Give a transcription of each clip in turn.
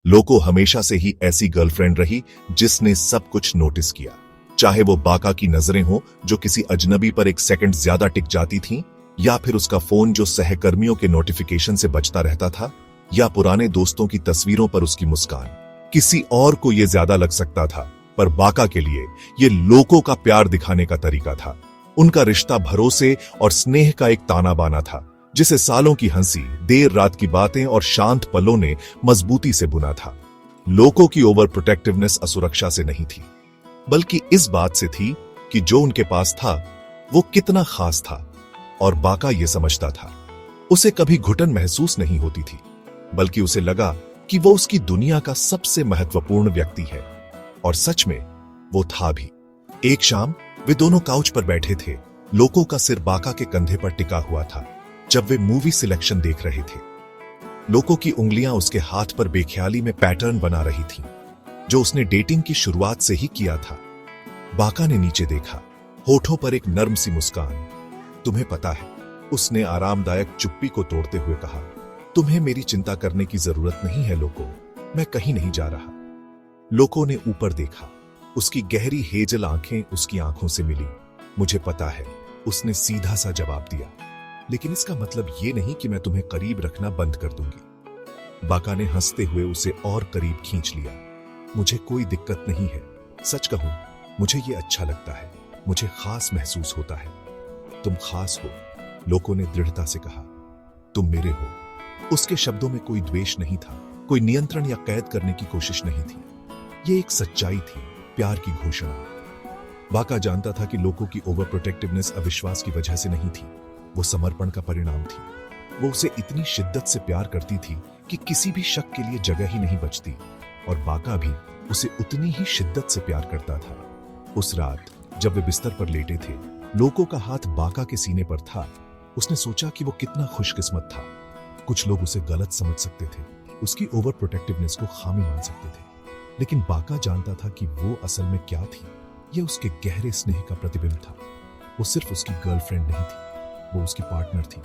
लोको हमेशा से ही ऐसी गर्लफ्रेंड रही जिसने सब कुछ नोटिस किया, चाहे वो बाका की नजरें हो जो किसी अजनबी पर एक सेकंड ज्यादा टिक जाती थीं, या फिर उसका फोन जो सहकर्मियों के नोटिफिकेशन से बजता रहता था, या पुराने दोस्तों की तस्वीरों पर उसकी मुस्कान। किसी और को यह ज्यादा लग सकता था, पर बाका के लिए ये लोको का प्यार दिखाने का तरीका था। उनका रिश्ता भरोसे और स्नेह का एक ताना बाना था, जिसे सालों की हंसी, देर रात की बातें और शांत पलों ने मजबूती से बुना था। लोको की ओवर प्रोटेक्टिवनेस असुरक्षा से नहीं थी, बल्कि इस बात से थी कि जो उनके पास था वो कितना खास था, और बाका ये समझता था। उसे कभी घुटन महसूस नहीं होती थी, बल्कि उसे लगा कि वो उसकी दुनिया का सबसे महत्वपूर्ण व्यक्ति है। और सच में वो था भी। एक शाम वे दोनों काउच पर बैठे थे। लोको का सिर बाका के कंधे पर टिका हुआ था जब वे मूवी सिलेक्शन देख रहे थे। लोको की उंगलियां उसके हाथ पर बेख्याली में पैटर्न बना रही थीं, जो उसने डेटिंग की शुरुआत से ही किया था। बाका ने नीचे देखा, होठों पर एक नर्म सी मुस्कान। तुम्हें पता है, उसने आरामदायक चुप्पी को तोड़ते हुए कहा, तुम्हें मेरी चिंता करने की जरूरत नहीं है लोको, मैं कहीं नहीं जा रहा। लोको ने ऊपर देखा, उसकी गहरी हेजल आंखें उसकी आंखों से मिली। मुझे पता है, उसने सीधा सा जवाब दिया, लेकिन इसका मतलब ये नहीं कि मैं तुम्हें करीब रखना बंद कर दूंगी। बाका ने हंसते हुए उसे और करीब खींच लिया। मुझे कोई दिक्कत नहीं है, सच कहूं मुझे ये अच्छा लगता है, मुझे खास महसूस होता है। तुम खास हो, लोको ने दृढ़ता से कहा। तुम मेरे हो। उसके शब्दों में कोई द्वेष नहीं था, कोई नियंत्रण या कैद करने की कोशिश नहीं थी। ये एक सच्चाई थी, प्यार की घोषणा। बाका जानता था कि लोको की ओवर प्रोटेक्टिवनेस अविश्वास की वजह से नहीं थी, वो समर्पण का परिणाम थी। वो उसे इतनी शिद्दत से प्यार करती थी कि किसी भी शक के लिए जगह ही नहीं बचती, और बाका भी उसे उतनी ही शिद्दत से प्यार करता था। उस रात जब वे बिस्तर पर लेटे थे, लोको का हाथ बाका के सीने पर था। उसने सोचा कि वो कितना खुशकिस्मत था। कुछ लोग उसे गलत समझ सकते थे, उसकी ओवर प्रोटेक्टिवनेस को खामी मान सकते थे, लेकिन बाका जानता था कि वो असल में क्या थी। यह उसके गहरे स्नेह का प्रतिबिंब था। वो सिर्फ उसकी गर्लफ्रेंड नहीं थी, वो उसकी पार्टनर थी,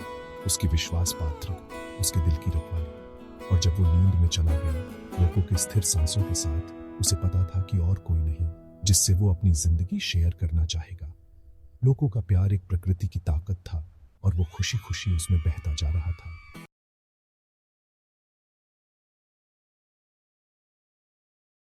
उसकी विश्वास पात्र, उसके दिल की रखवाली। और जब वो नींद में चला गया, लोको के स्थिर सांसों के साथ, उसे पता था कि और कोई नहीं जिससे वो अपनी जिंदगी शेयर करना चाहेगा। लोको का प्यार एक प्रकृति की ताकत था, और वो खुशी खुशी उसमें बहता जा रहा था।